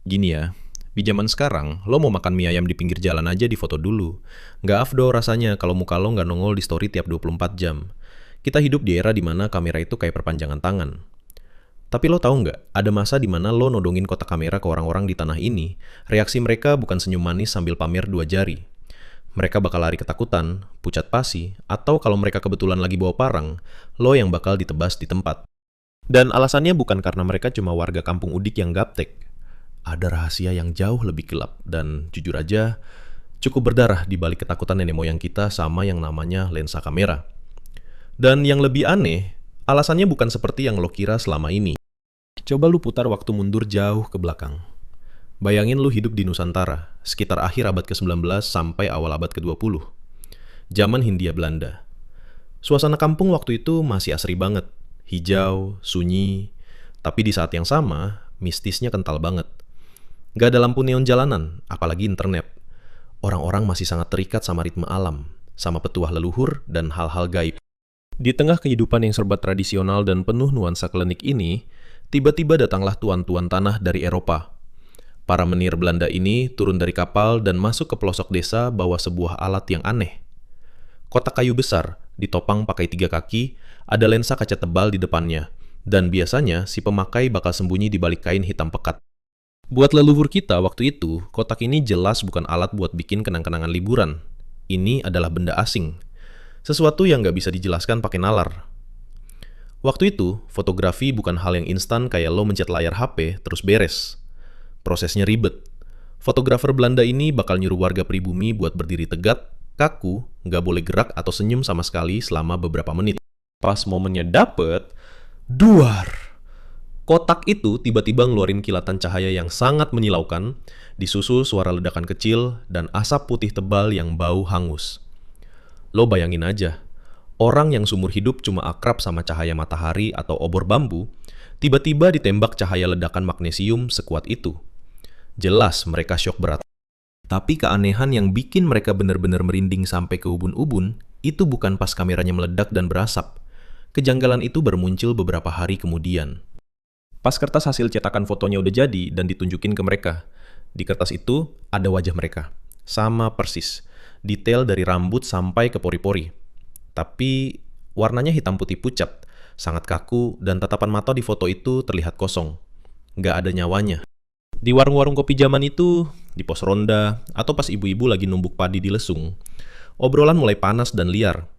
Gini ya, di zaman sekarang, lo mau makan mie ayam di pinggir jalan aja di foto dulu. Nggak afdol rasanya kalau muka lo nggak nongol di story tiap 24 jam. Kita hidup di era dimana kamera itu kayak perpanjangan tangan. Tapi lo tahu nggak, ada masa dimana lo nodongin kotak kamera ke orang-orang di tanah ini, reaksi mereka bukan senyum manis sambil pamer dua jari. Mereka bakal lari ketakutan, pucat pasi, atau kalau mereka kebetulan lagi bawa parang, lo yang bakal ditebas di tempat. Dan alasannya bukan karena mereka cuma warga kampung udik yang gaptek. Ada rahasia yang jauh lebih gelap dan jujur aja cukup berdarah di balik ketakutan nenek moyang kita sama yang namanya lensa kamera. Dan yang lebih aneh, alasannya bukan seperti yang lo kira selama ini. Coba lu putar waktu mundur jauh ke belakang. Bayangin lu hidup di Nusantara, sekitar akhir abad ke-19 sampai awal abad ke-20. Zaman Hindia Belanda. Suasana kampung waktu itu masih asri banget. Hijau, sunyi, tapi di saat yang sama, mistisnya kental banget. Gak ada lampu neon jalanan, apalagi internet. Orang-orang masih sangat terikat sama ritme alam, sama petuah leluhur dan hal-hal gaib. Di tengah kehidupan yang serba tradisional dan penuh nuansa klinik ini, tiba-tiba datanglah tuan-tuan tanah dari Eropa. Para menir Belanda ini turun dari kapal dan masuk ke pelosok desa bawa sebuah alat yang aneh. Kotak kayu besar, ditopang pakai 3 kaki, ada lensa kaca tebal di depannya, dan biasanya si pemakai bakal sembunyi di balik kain hitam pekat. Buat leluhur kita waktu itu, kotak ini jelas bukan alat buat bikin kenang-kenangan liburan. Ini adalah benda asing. Sesuatu yang nggak bisa dijelaskan pakai nalar. Waktu itu, fotografi bukan hal yang instan kayak lo mencet layar HP terus beres. Prosesnya ribet. Fotografer Belanda ini bakal nyuruh warga pribumi buat berdiri tegak, kaku, nggak boleh gerak atau senyum sama sekali selama beberapa menit. Pas momennya dapet, duar! Kotak itu tiba-tiba ngeluarin kilatan cahaya yang sangat menyilaukan, disusul suara ledakan kecil dan asap putih tebal yang bau hangus. Lo bayangin aja, orang yang seumur hidup cuma akrab sama cahaya matahari atau obor bambu, tiba-tiba ditembak cahaya ledakan magnesium sekuat itu. Jelas mereka syok berat. Tapi keanehan yang bikin mereka benar-benar merinding sampai ke ubun-ubun, itu bukan pas kameranya meledak dan berasap. Kejanggalan itu bermuncul beberapa hari kemudian. Pas kertas hasil cetakan fotonya udah jadi dan ditunjukin ke mereka. Di kertas itu ada wajah mereka. Sama persis. Detail dari rambut sampai ke pori-pori. Tapi warnanya hitam putih pucat, sangat kaku, dan tatapan mata di foto itu terlihat kosong. Nggak ada nyawanya. Di warung-warung kopi zaman itu, di pos ronda, atau pas ibu-ibu lagi numbuk padi di lesung, obrolan mulai panas dan liar.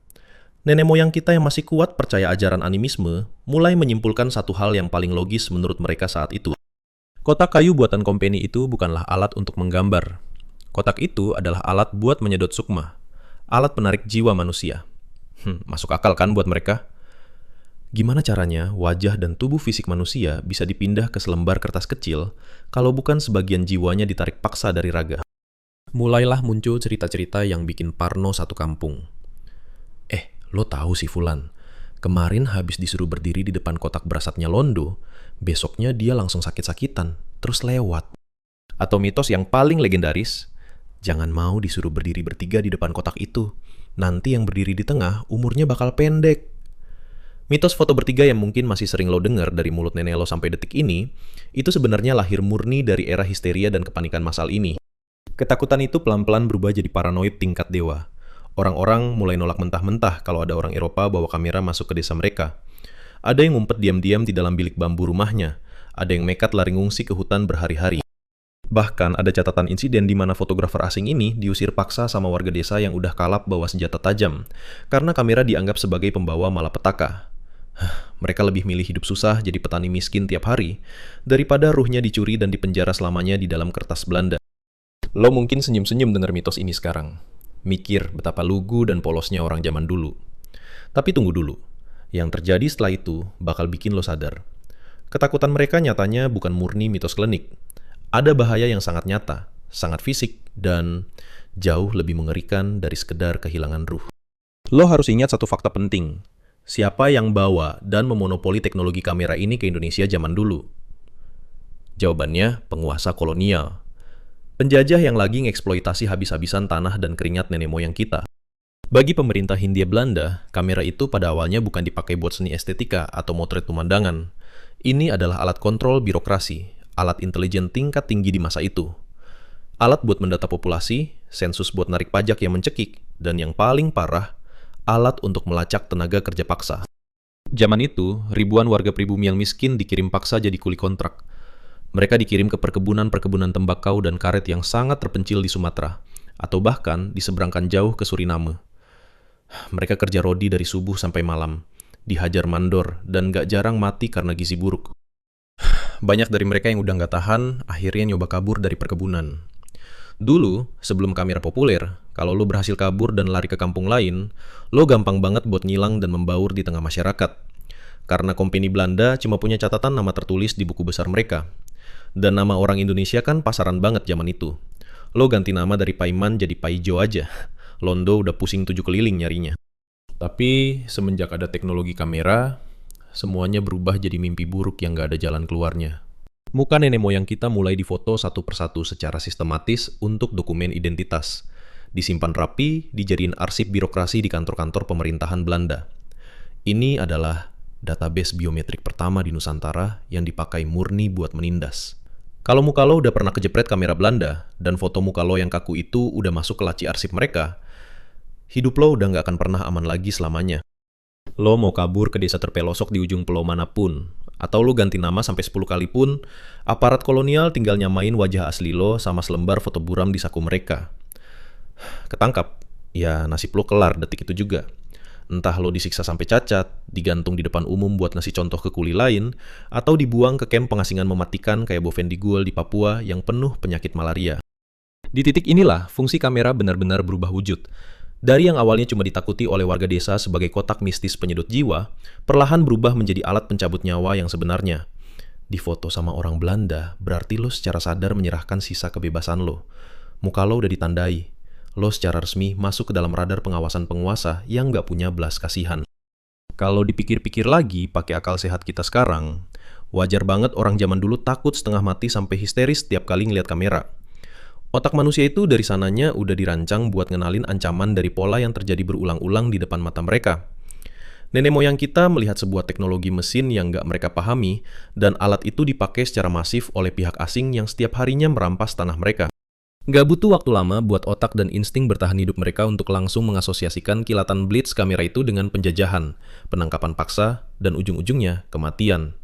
Nenek moyang kita yang masih kuat percaya ajaran animisme mulai menyimpulkan satu hal yang paling logis menurut mereka saat itu. Kotak kayu buatan company itu bukanlah alat untuk menggambar. Kotak itu adalah alat buat menyedot sukma, alat penarik jiwa manusia. Masuk akal kan buat mereka? Gimana caranya wajah dan tubuh fisik manusia bisa dipindah ke selembar kertas kecil kalau bukan sebagian jiwanya ditarik paksa dari raga? Mulailah muncul cerita-cerita yang bikin parno satu kampung. Lo tahu sih Fulan, kemarin habis disuruh berdiri di depan kotak berasapnya Londo, besoknya dia langsung sakit-sakitan, terus lewat. Atau mitos yang paling legendaris, jangan mau disuruh berdiri bertiga di depan kotak itu, nanti yang berdiri di tengah umurnya bakal pendek. Mitos foto bertiga yang mungkin masih sering lo dengar dari mulut nenek lo sampai detik ini, itu sebenarnya lahir murni dari era histeria dan kepanikan massal ini. Ketakutan itu pelan-pelan berubah jadi paranoid tingkat dewa. Orang-orang mulai nolak mentah-mentah kalau ada orang Eropa bawa kamera masuk ke desa mereka. Ada yang ngumpet diam-diam di dalam bilik bambu rumahnya. Ada yang nekat lari ngungsi ke hutan berhari-hari. Bahkan ada catatan insiden di mana fotografer asing ini diusir paksa sama warga desa yang udah kalap bawa senjata tajam, karena kamera dianggap sebagai pembawa malapetaka. Mereka lebih milih hidup susah jadi petani miskin tiap hari, daripada ruhnya dicuri dan dipenjara selamanya di dalam kertas Belanda. Lo mungkin senyum-senyum dengar mitos ini sekarang. Mikir betapa lugu dan polosnya orang zaman dulu. Tapi tunggu dulu. Yang terjadi setelah itu bakal bikin lo sadar. Ketakutan mereka nyatanya bukan murni mitos klinik. Ada bahaya yang sangat nyata, sangat fisik, dan jauh lebih mengerikan dari sekedar kehilangan ruh. Lo harus ingat satu fakta penting. Siapa yang bawa dan memonopoli teknologi kamera ini ke Indonesia zaman dulu? Jawabannya, penguasa kolonial. Penjajah yang lagi ngeksploitasi habis-habisan tanah dan keringat nenek moyang kita. Bagi pemerintah Hindia Belanda, kamera itu pada awalnya bukan dipakai buat seni estetika atau motret pemandangan. Ini adalah alat kontrol birokrasi, alat intelijen tingkat tinggi di masa itu. Alat buat mendata populasi, sensus buat narik pajak yang mencekik, dan yang paling parah, alat untuk melacak tenaga kerja paksa. Zaman itu, ribuan warga pribumi yang miskin dikirim paksa jadi kuli kontrak. Mereka dikirim ke perkebunan-perkebunan tembakau dan karet yang sangat terpencil di Sumatera, atau bahkan diseberangkan jauh ke Suriname. Mereka kerja rodi dari subuh sampai malam, dihajar mandor, dan gak jarang mati karena gizi buruk. Banyak dari mereka yang udah gak tahan, akhirnya nyoba kabur dari perkebunan. Dulu, sebelum kamera populer, kalau lo berhasil kabur dan lari ke kampung lain, lo gampang banget buat ngilang dan membaur di tengah masyarakat. Karena Kompeni Belanda cuma punya catatan nama tertulis di buku besar mereka. Dan nama orang Indonesia kan pasaran banget zaman itu. Lo ganti nama dari Paiman jadi Paijo aja. Londo udah pusing 7 keliling nyarinya. Tapi semenjak ada teknologi kamera, semuanya berubah jadi mimpi buruk yang gak ada jalan keluarnya. Muka nenek moyang kita mulai difoto satu persatu secara sistematis untuk dokumen identitas. Disimpan rapi, dijadiin arsip birokrasi di kantor-kantor pemerintahan Belanda. Ini adalah database biometrik pertama di Nusantara yang dipakai murni buat menindas. Kalau muka lo udah pernah kejepret kamera Belanda, dan foto muka lo yang kaku itu udah masuk ke laci arsip mereka, hidup lo udah nggak akan pernah aman lagi selamanya. Lo mau kabur ke desa terpelosok di ujung pulau manapun, atau lo ganti nama sampai 10 kali pun, aparat kolonial tinggal nyamain wajah asli lo sama selembar foto buram di saku mereka. Ketangkap, ya nasib lo kelar detik itu juga. Entah lo disiksa sampai cacat, digantung di depan umum buat ngasih contoh ke kuli lain, atau dibuang ke kamp pengasingan mematikan kayak Bovendigul di Papua yang penuh penyakit malaria. Di titik inilah fungsi kamera benar-benar berubah wujud. Dari yang awalnya cuma ditakuti oleh warga desa sebagai kotak mistis penyedot jiwa, perlahan berubah menjadi alat pencabut nyawa yang sebenarnya. Difoto sama orang Belanda, berarti lo secara sadar menyerahkan sisa kebebasan lo. Muka lo udah ditandai. Lo secara resmi masuk ke dalam radar pengawasan penguasa yang nggak punya belas kasihan. Kalau dipikir-pikir lagi pakai akal sehat kita sekarang, wajar banget orang zaman dulu takut setengah mati sampai histeris setiap kali ngeliat kamera. Otak manusia itu dari sananya udah dirancang buat ngenalin ancaman dari pola yang terjadi berulang-ulang di depan mata mereka. Nenek moyang kita melihat sebuah teknologi mesin yang nggak mereka pahami, dan alat itu dipakai secara masif oleh pihak asing yang setiap harinya merampas tanah mereka. Nggak butuh waktu lama buat otak dan insting bertahan hidup mereka untuk langsung mengasosiasikan kilatan blitz kamera itu dengan penjajahan, penangkapan paksa, dan ujung-ujungnya kematian.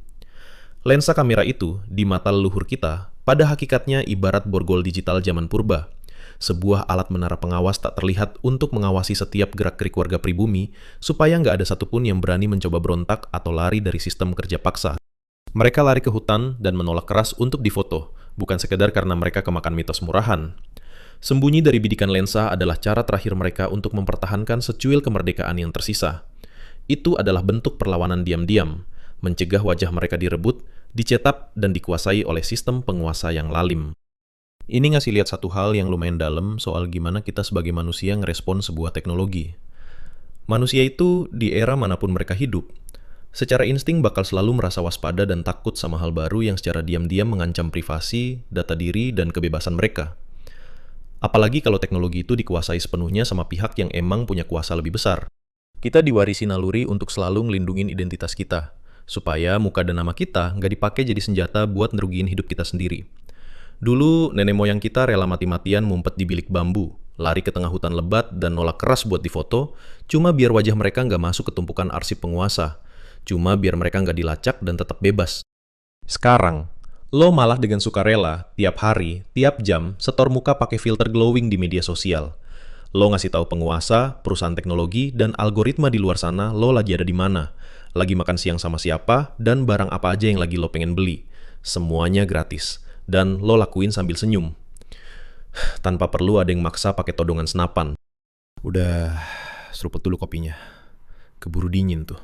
Lensa kamera itu, di mata leluhur kita, pada hakikatnya ibarat borgol digital zaman purba. Sebuah alat menara pengawas tak terlihat untuk mengawasi setiap gerak-gerik warga pribumi, supaya nggak ada satupun yang berani mencoba berontak atau lari dari sistem kerja paksa. Mereka lari ke hutan dan menolak keras untuk difoto, bukan sekedar karena mereka kemakan mitos murahan. Sembunyi dari bidikan lensa adalah cara terakhir mereka untuk mempertahankan secuil kemerdekaan yang tersisa. Itu adalah bentuk perlawanan diam-diam, mencegah wajah mereka direbut, dicetak, dan dikuasai oleh sistem penguasa yang lalim. Ini ngasih lihat satu hal yang lumayan dalam soal gimana kita sebagai manusia ngerespon sebuah teknologi. Manusia itu, di era manapun mereka hidup, secara insting bakal selalu merasa waspada dan takut sama hal baru yang secara diam-diam mengancam privasi, data diri, dan kebebasan mereka. Apalagi kalau teknologi itu dikuasai sepenuhnya sama pihak yang emang punya kuasa lebih besar. Kita diwarisi naluri untuk selalu ngelindungin identitas kita, supaya muka dan nama kita nggak dipakai jadi senjata buat nerugiin hidup kita sendiri. Dulu, nenek moyang kita rela mati-matian ngumpet di bilik bambu, lari ke tengah hutan lebat dan nolak keras buat difoto, cuma biar wajah mereka nggak masuk ke tumpukan arsip penguasa, cuma biar mereka nggak dilacak dan tetap bebas. Sekarang, lo malah dengan sukarela, tiap hari, tiap jam, setor muka pakai filter glowing di media sosial. Lo ngasih tahu penguasa, perusahaan teknologi, dan algoritma di luar sana lo lagi ada di mana, lagi makan siang sama siapa, dan barang apa aja yang lagi lo pengen beli. Semuanya gratis, dan lo lakuin sambil senyum. Tanpa perlu ada yang maksa pakai todongan senapan. Udah, seruput dulu kopinya. Keburu dingin tuh.